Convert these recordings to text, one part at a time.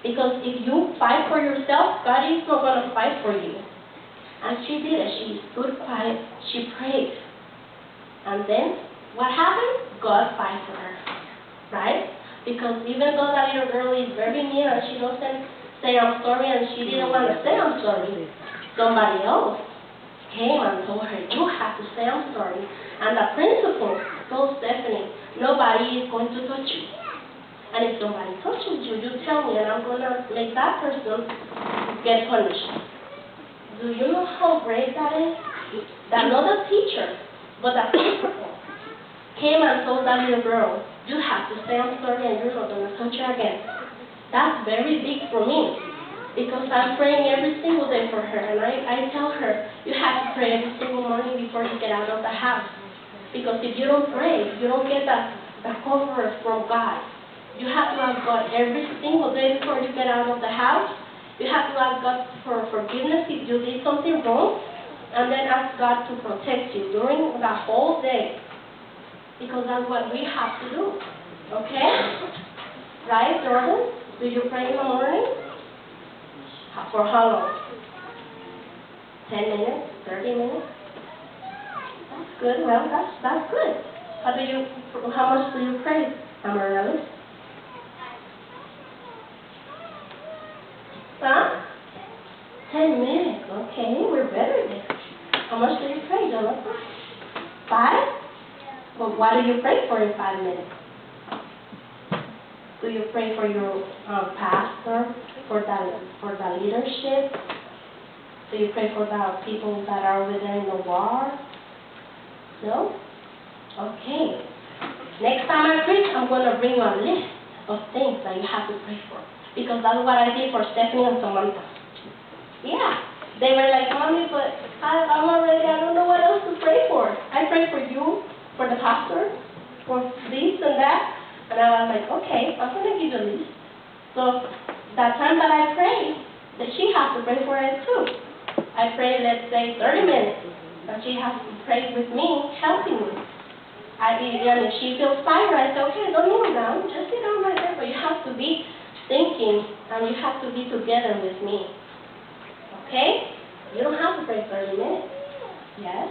Because if you fight for yourself, God is not going to fight for you. And she did it. She stood quiet. She prayed. And then, what happened? God fight for her. Right? Because even though that little girl is very mean and she doesn't say I'm sorry and she didn't want to say I'm sorry, somebody else came and told her, you have to say I'm sorry. And the principal told Stephanie, nobody is going to touch you. And if somebody touches you, you tell me and I'm going to make that person get punished. Do you know how brave that is? That not the teacher, but the principal came and told that little girl, you have to say I'm sorry and you're not going to touch her again. That's very big for me because I'm praying every single day for her. And I tell her, you have to pray every single morning before you get out of the house. Because if you don't pray, you don't get the cover from God. You have to ask God every single day before you get out of the house. You have to ask God for forgiveness if you did something wrong. And then ask God to protect you during the whole day. Because that's what we have to do. Okay? Right, Jordan? Do you pray in the morning? For how long? 10 minutes? 30 minutes? That's good. Well, that's good. How much do you pray, Amarellis? Huh? 10 minutes. Okay, we're better there. How much do you pray, Jonathan? 5? Well, what do you pray for in 5 minutes? Do you pray for your pastor, for the leadership? Do you pray for the people that are within the war? No? Okay. Next time I preach, I'm going to bring you a list of things that you have to pray for. Because that's what I did for Stephanie and Samantha. Yeah. They were like, Mommy, but I don't know what else to pray for. I pray for you, for the pastor, for this and that. And I was like, okay, I'm going to give you a list. So that time that I pray, that she has to pray for it too. I pray, let's say, 30 minutes. But she has to pray with me, helping me. And if she feels tired, I say, okay, don't kneel down. Just sit down right there. But you have to be thinking, and you have to be together with me. Okay? You don't have to pray 30 minutes. Yes?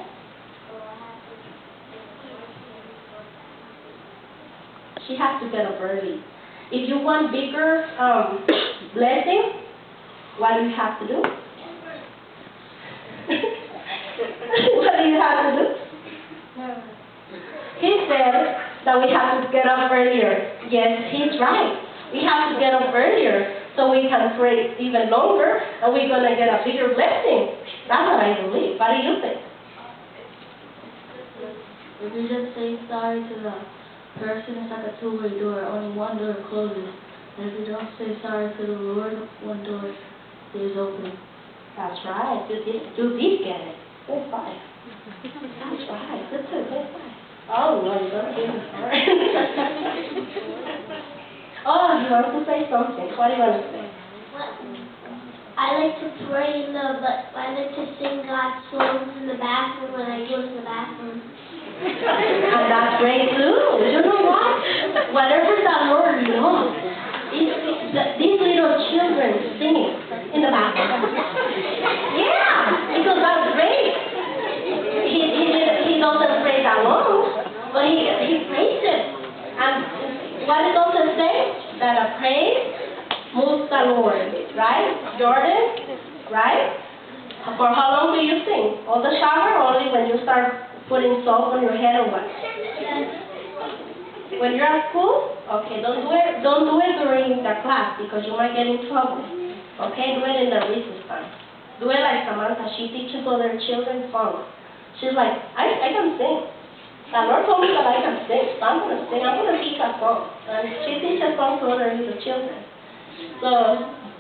She has to get up early. If you want bigger blessing, what do you have to do? What do you have to do? He said that we have to get up earlier. Yes, he's right. We have to get up earlier so we can pray even longer and we're going to get a bigger blessing. That's what I believe. What do you think? If you just say sorry to the person, it's like a two-way door. Only one door closes. And if you don't say sorry to the Lord, one door is open. That's right. You did get it. Good 5. That's right. Good 2. Good 5. Oh, no, you don't give me sorry. Oh, you want to say something. What do you want to say? I like to pray I like to sing God's songs in the bathroom when I go to the bathroom. And that's great too. You know what? Whatever the Lord loves, these little children singing in the bathroom. Yeah, because that's great. He doesn't pray alone, but he prays it. And what does it say? That a praise moves the Lord, right? Jordan, right? For how long do you sing? All the shower or only when you start putting salt on your head or what? When you're at school? Okay, don't do it during the class because you might get in trouble. Okay, do it in the recess time. Do it like Samantha. She teaches other children songs. She's like, I can sing. The Lord told me that I can sing, so I'm going to sing. I'm going to teach a song. And she teaches songs to other little children. So,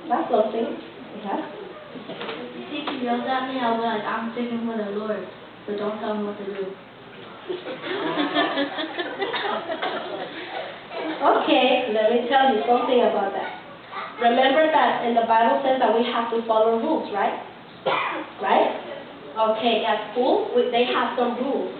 that's something. Yeah. If the teacher yells at me, I'll be like, I'm singing for the Lord, but don't tell me what to do. Okay, let me tell you something about that. Remember that in the Bible says that we have to follow rules, right? Right? Okay, at school, they have some rules,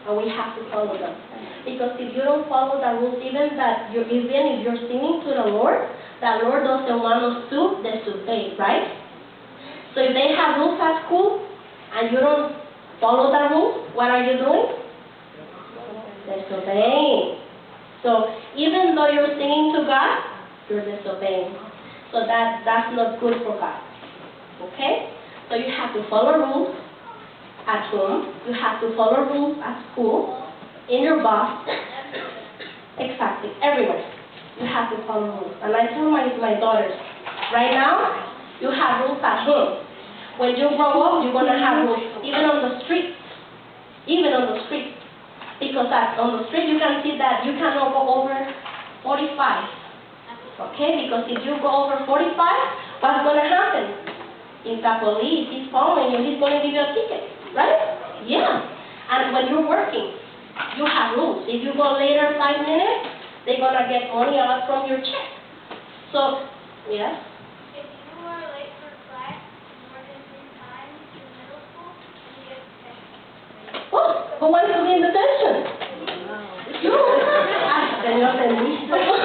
and we have to follow them. Because if you don't follow the rules, even if you're singing to the Lord, the Lord doesn't want us to disobey, right? So if they have rules at school and you don't follow the rules, what are you doing? Disobeying. So even though you're singing to God, you're disobeying. So that's not good for God. Okay? So you have to follow rules at home. You have to follow rules at school, in your boss. Exactly, everywhere. You have to follow rules. And I tell my daughters, right now, you have rules at home. When you grow up, you're going to have rules, even on the street. Even on the street. Because on the street, you can see that you cannot go over 45. Okay? Because if you go over 45, what's going to happen? If the police is following you, he's going to give you a ticket. Right? Yeah. And when you're working, you have rules. If you go later 5 minutes, they're going to get money out from your check. So, yes? If you are late for class more than 3 times in middle school, then you get detention. Well, who wants to be in detention? You. Ay, Señor bendito.